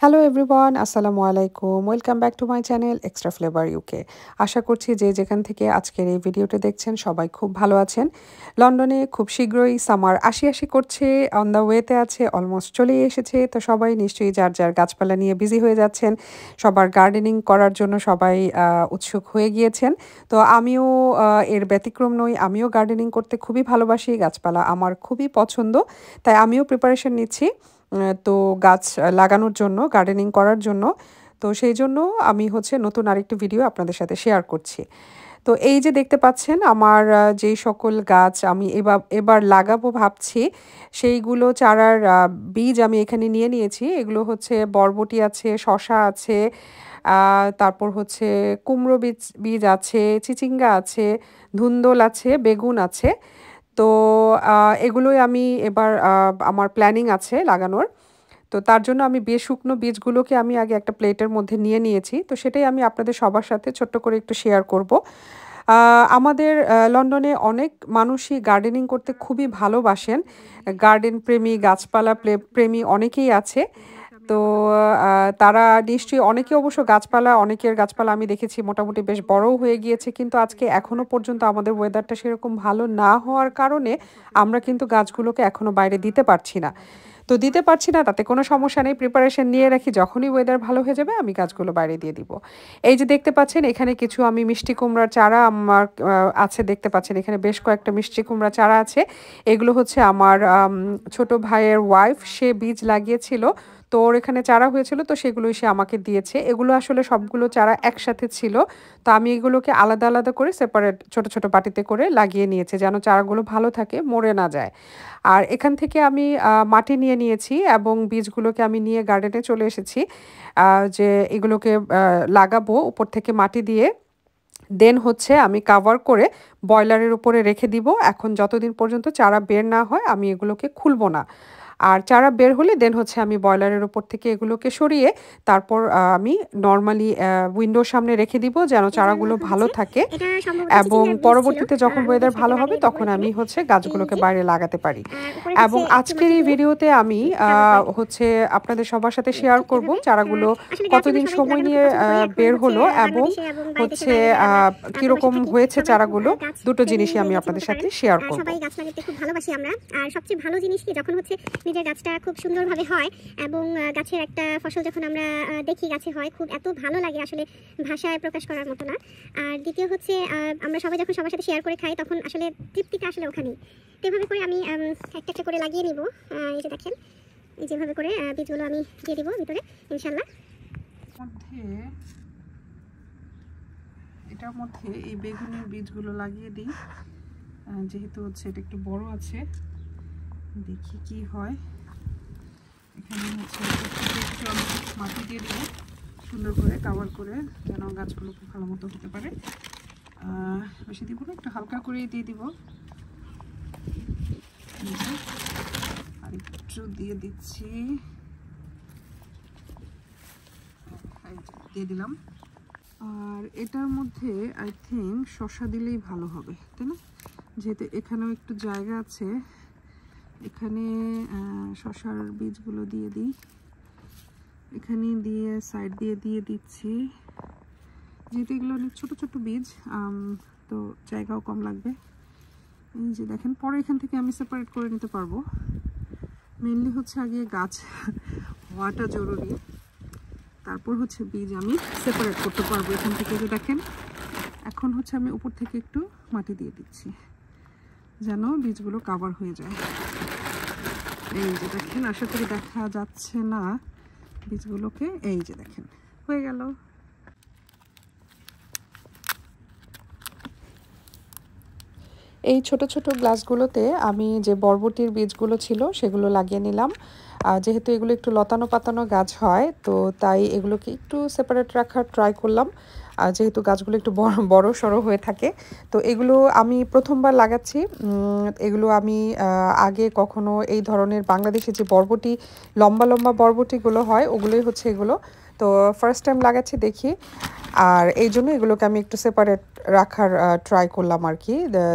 Hello everyone, আসসালামু আলাইকুম। Welcome back to my channel extra flavour UK. আশা করছি যে যেখান থেকে আজকের এই ভিডিওটা দেখছেন সবাই খুব ভালো আছেন। লন্ডনে খুব শীঘ্রই সামার আসি করছে, অন দ্য ওয়েতে আছে, অলমোস্ট চলেই এসেছে। তো সবাই নিশ্চয়ই যার যার গাছপালা নিয়ে বিজি হয়ে যাচ্ছেন। সবার গার্ডেনিং করার জন্য সবাই উৎসুক হয়ে গিয়েছেন। তো আমিও এর ব্যতিক্রম নই। আমিও গার্ডেনিং করতে খুবই ভালোবাসি, গাছপালা আমার খুবই পছন্দ। তাই আমিও প্রিপারেশন নিচ্ছি তো গাছ লাগানোর জন্য, গার্ডেনিং করার জন্য। তো সেই জন্য আমি নতুন আরেকটি ভিডিও আপনাদের সাথে শেয়ার করছি। তো এই যে দেখতে পাচ্ছেন আমার যেই সকল গাছ আমি এবার লাগাবো ভাবছি, সেইগুলো চারার বীজ আমি এখানে নিয়ে নিয়েছি। এগুলো বরবটি আছে, শসা আছে, তারপর কুমড়ো বীজ বীজ আছে, চিচিঙ্গা আছে, ধুন্দল আছে, বেগুন আছে। তো এগুলোই আমি এবার আমার প্ল্যানিং আছে লাগানোর। তো তার জন্য আমি শুকনো বীজগুলোকে আমি আগে একটা প্লেটের মধ্যে নিয়ে নিয়েছি। তো সেটাই আমি আপনাদের সবার সাথে ছোট্ট করে একটু শেয়ার করব। আমাদের লন্ডনে অনেক মানুষই গার্ডেনিং করতে খুবই ভালোবাসেন। গার্ডেন প্রেমী, গাছপালা প্রেমী অনেকেই আছে। তো তারা নিশ্চয়ই অনেকে অবশ্য অনেকের গাছপালা আমি দেখেছি মোটামুটি বেশ বড়ও হয়ে গিয়েছে। কিন্তু আজকে এখনো পর্যন্ত আমাদের ওয়েদারটা সেরকম ভালো না হওয়ার কারণে আমরা কিন্তু গাছগুলোকে এখনো বাইরে দিতে পারছি না। তো দিতে পারছি না, তাতে কোনো সমস্যা নেই। প্রিপারেশন নিয়ে রাখি, যখনই ওয়েদার ভালো হয়ে যাবে আমি গাছগুলো বাইরে দিয়ে দিব। এই যে দেখতে পাচ্ছেন এখানে কিছু আমি মিষ্টি কুমড়ার চারা আমার আছে, দেখতে পাচ্ছেন এখানে বেশ কয়েকটা মিষ্টি কুমড়া চারা আছে। এগুলো আমার ছোট ভাইয়ের ওয়াইফ, সে বীজ লাগিয়েছিল। তো ওর এখানে চারা হয়েছিল, তো সেগুলোই সে আমাকে দিয়েছে। এগুলো আসলে সবগুলো চারা একসাথে ছিল। তো আমি এগুলোকে আলাদা আলাদা করে সেপারেট ছোট ছোট বাটিতে করে লাগিয়ে নিয়েছি, যেন চারাগুলো ভালো থাকে, মরে না যায়। আর এখান থেকে আমি মাটি নিয়ে নিয়েছি এবং বীজগুলোকে আমি নিয়ে গার্ডেনে চলে এসেছি, যে এগুলোকে লাগাবো উপর থেকে মাটি দিয়ে। দেন আমি কাভার করে বয়লারের উপরে রেখে দিব। এখন যতদিন পর্যন্ত চারা বের না হয় আমি এগুলোকে খুলবো না। আর চারা বের হলে দেন আমি বয়লারের উপর থেকে এগুলোকে সরিয়ে তারপর আমি নর্মালি উইন্ডোর সামনে রেখে দিব, যেন চারাগুলো ভালো থাকে এবং পরবর্তীতে যখন ওয়েদার ভালো হবে তখন আমি গাছগুলোকে বাইরে লাগাতে পারি। এবং আজকের এই ভিডিওতে আমি আপনাদের সবার সাথে শেয়ার করব চারাগুলো কতদিন সময় নিয়ে বের হলো এবং কিরকম হয়েছে চারাগুলো। দুটো জিনিসই আমি আপনাদের সাথে শেয়ার করব। সবাই গাছ লাগাতে খুব ভালোবাসি আমরা। আর সবচেয়ে ভালো জিনিস কি, যখন নিজের গাছটা খুব সুন্দরভাবে হয় এবং গাছের একটা ফসল যখন আমরা দেখি গাছে হয়, খুব এত ভালো লাগে, আসলে ভাষায় প্রকাশ করার মতো না। আর দ্বিতীয় আমরা সবাই যখন সবার সাথে শেয়ার করে খাই তখন আসলে তৃপ্তিটা আসলে ওখানেই। তো এভাবে করে আমি একটা একটা করে লাগিয়ে নিব। এই যে দেখেন, এই যেভাবে করে বীজগুলো আমি দিয়ে দিব ভিতরে ইনশাল্লাহ। এটার মধ্যে এই বেগুনের বীজগুলো লাগিয়ে দিই, যেহেতু এটা একটু বড় আছে। দেখি কি হয়। এখানে একটু আমি মাটি দিয়ে দিব সুন্দর করে কাভার করে, যেন গাছগুলো খুব ভালো মতো হতে পারে। বেশি দিব না, একটু হালকা করে দিয়ে দিব। আর একটু দিয়ে দিচ্ছি, দিয়ে দিলাম। আর এটার মধ্যে আই থিঙ্ক শসা দিলেই ভালো হবে, তাই না? যেহেতু এখানেও একটু জায়গা আছে, এখানে শসার বীজগুলো দিয়ে দিই। এখানে দিয়ে সাইড দিয়ে দিচ্ছি, যেহেতু এগুলো অনেক ছোট ছোট বীজ, তো জায়গাও কম লাগবে। এই যে দেখেন, পরে এখান থেকে আমি সেপারেট করে নিতে পারবো। মেনলি আগে গাছ হওয়াটা জরুরি, তারপর বীজ আমি সেপারেট করতে পারবো এখান থেকে। যে দেখেন, এখন আমি উপর থেকে একটু মাটি দিয়ে দিচ্ছি যেন বীজগুলো কাভার হয়ে যায়। এই যে দেখেন, আশা করি দেখা যাচ্ছে না বীজগুলোকে। এই যে দেখেন, হয়ে গেল। এই ছোট ছোট গ্লাসগুলোতে আমি যে বরবটির বীজগুলো ছিল সেগুলো লাগিয়ে নিলাম। যেহেতু এগুলো একটু লতানো পাতানো গাছ হয়, তো তাই এগুলোকে একটু সেপারেট রাখার ট্রাই করলাম। যেহেতু গাছগুলো একটু বড় সড়ো হয়ে থাকে। তো এগুলো আমি প্রথমবার লাগাচ্ছি। এগুলো আমি আগে কখনো এই ধরনের বাংলাদেশে যে বরবটি লম্বা বরবটিগুলো হয় ওগুলোই হচ্ছে এগুলো। তো ফার্স্ট টাইম লাগাচ্ছি দেখি। আর এই জন্য এগুলোকে আমি একটু সেপারেট রাখার ট্রাই করলাম আর কি,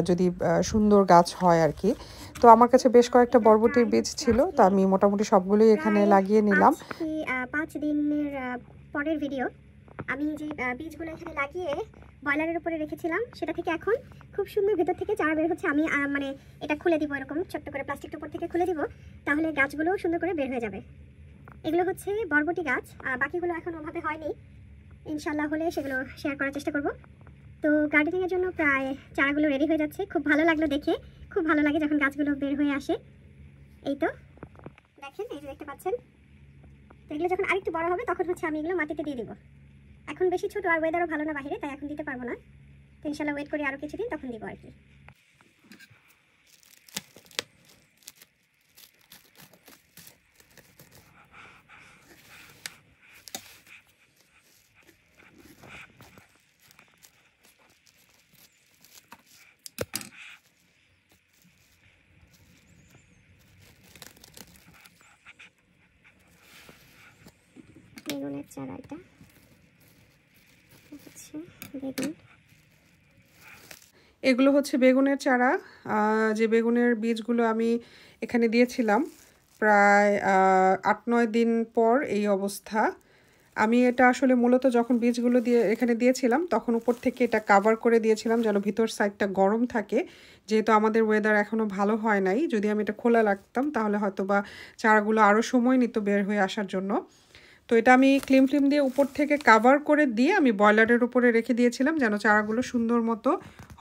যদি সুন্দর গাছ হয় আর কি। তো আমার কাছে বেশ কয়েকটা বরবটির বীজ ছিল, তো আমি মোটামুটি সবগুলোই এখানে লাগিয়ে নিলাম। 5 দিনের পরের ভিডিও। আমি যে বীজগুলো এখানে লাগিয়ে বয়লারের উপরে রেখেছিলাম সেটা থেকে এখন খুব সুন্দর ভেতর থেকে চারা বের হচ্ছে। আমি মানে এটা খুলে দিব, এরকম ছোট্ট করে প্লাস্টিকটার উপর থেকে খুলে দিব, তাহলে গাছগুলো সুন্দর করে বের হয়ে যাবে। এগুলো হচ্ছে বরবটি গাছ, বাকিগুলো এখন ওভাবে হয়নি, ইনশাল্লাহ হলে সেগুলো শেয়ার করার চেষ্টা করব। তো গার্ডেনিংয়ের জন্য প্রায় চারাগুলো রেডি হয়ে যাচ্ছে। খুব ভালো লাগলো দেখে, খুব ভালো লাগে যখন গাছগুলো বের হয়ে আসে। এই তো দেখেন, এই যে দেখতে পাচ্ছেন। তো এগুলো যখন আরেকটু বড় হবে তখন হচ্ছে আমি এগুলো মাটিতে দিয়ে দিব। এখন বেশি ছোট আর ওয়েদারও ভালো না বাইরে, তাই এখন দিতে পারবো না। তো ইনশাল্লাহ ওয়েট করি আরও কিছুদিন, তখন দিব আর কি। বেগুনের চারা, এটা হচ্ছে বেগুন। এগুলো হচ্ছে বেগুনের চারা, যে বেগুনের বীজগুলো আমি এখানে দিয়েছিলাম প্রায় 8-9 দিন পর এই অবস্থা। আমি এটা আসলে মূলত যখন বীজগুলো এখানে দিয়েছিলাম তখন উপর থেকে এটা কাভার করে দিয়েছিলাম যেন ভিতর সাইডটা গরম থাকে, যেহেতু আমাদের ওয়েদার এখনও ভালো হয় নাই। যদি আমি এটা খোলা রাখতাম তাহলে হয়তো বা চারাগুলো আরও সময় নিত বের হয়ে আসার জন্য। তো এটা আমি ক্লিম দিয়ে উপর থেকে কাভার করে দিয়ে আমি বয়লারের উপরে রেখে দিয়েছিলাম যেন চারাগুলো সুন্দর মতো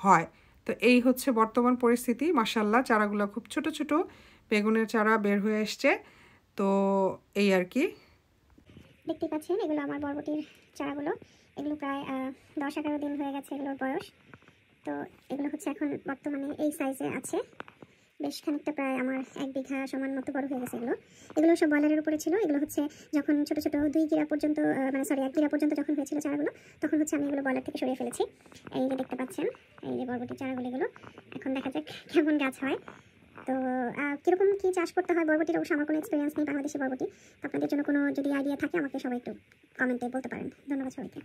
হয়। তো এই হচ্ছে বর্তমান পরিস্থিতি। মাশাআল্লাহ চারাগুলো খুব ছোট ছোট বেগুনের চারা বের হয়ে এসছে। তো এই আর কি, দেখতে পাচ্ছেন এগুলো আমার বরবটির চারাগুলো। এগুলো প্রায় 10-11 দিন হয়ে গেছে এগুলোর বয়স। তো এগুলো হচ্ছে এখন বর্তমানে এই সাইজে আছে, বেশ খানিকটা, প্রায় আমার 1 বিঘা সমান মতো বড় হয়ে গেছে এগুলো। এগুলো সব বয়লারের উপরে ছিল। এগুলো হচ্ছে যখন ছোট ছোট 2 গিরা পর্যন্ত, মানে সরি 1 গিরা পর্যন্ত যখন হয়েছিল চারাগুলো, তখন হচ্ছে আমি এগুলো বয়লার থেকে সরিয়ে ফেলেছি। এই যে দেখতে পাচ্ছেন, এই যে বরবটি চারাগুলো এগুলো। এখন দেখা যাক কেমন গাছ হয়। তো কীরকম কী চাষ করতে হয় বরবটির, অবশ্য আমার কোনো এক্সপিরিয়েন্স নেই বাংলাদেশি বরবটি। আপনাদের জন্য কোনো যদি আইডিয়া থাকে আমাকে সবাই একটু কমেন্টে বলতে পারেন। ধন্যবাদ সবাইকে।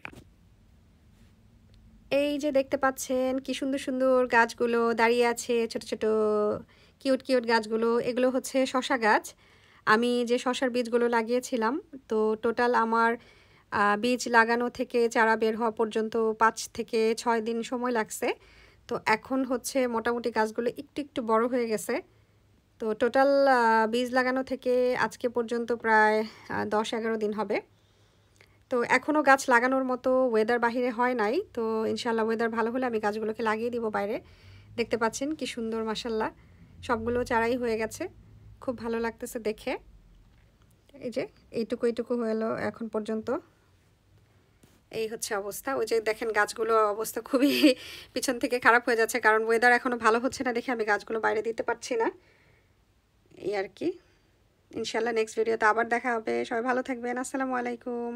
এই যে দেখতে পাচ্ছেন কি সুন্দর সুন্দর গাছগুলো দাঁড়িয়ে আছে, ছোট ছোট কিউট গাছগুলো। এগুলো হচ্ছে শশা গাছ। আমি যে শশার বীজগুলো লাগিয়েছিলাম, তো টোটাল আমার বীজ লাগানো থেকে চারা বের হওয়া পর্যন্ত 5 থেকে 6 দিন সময় লাগছে। তো এখন হচ্ছে মোটামুটি গাছগুলো একটু বড় হয়ে গেছে। তো টোটাল বীজ লাগানো থেকে আজকে পর্যন্ত প্রায় 10-11 দিন হবে। তো এখনও গাছ লাগানোর মতো ওয়েদার বাহিরে হয় নাই। তো ইনশাল্লাহ ওয়েদার ভালো হলে আমি গাছগুলোকে লাগিয়ে দিব বাইরে। দেখতে পাচ্ছেন কি সুন্দর, মাশাল্লাহ সবগুলো চারাই হয়ে গেছে। খুব ভালো লাগতেছে দেখে। এই যে এইটুকু হলো এখন পর্যন্ত। এই হচ্ছে অবস্থা। ওই যে দেখেন গাছগুলো অবস্থা খুবই পিছন থেকে খারাপ হয়ে যাচ্ছে, কারণ ওয়েদার এখনও ভালো হচ্ছে না দেখে আমি গাছগুলো বাইরে দিতে পারছি না। এই আর কি। ইনশাল্লাহ নেক্সট ভিডিওতে আবার দেখা হবে। সবাই ভালো থাকবেন। আসসালামু আলাইকুম।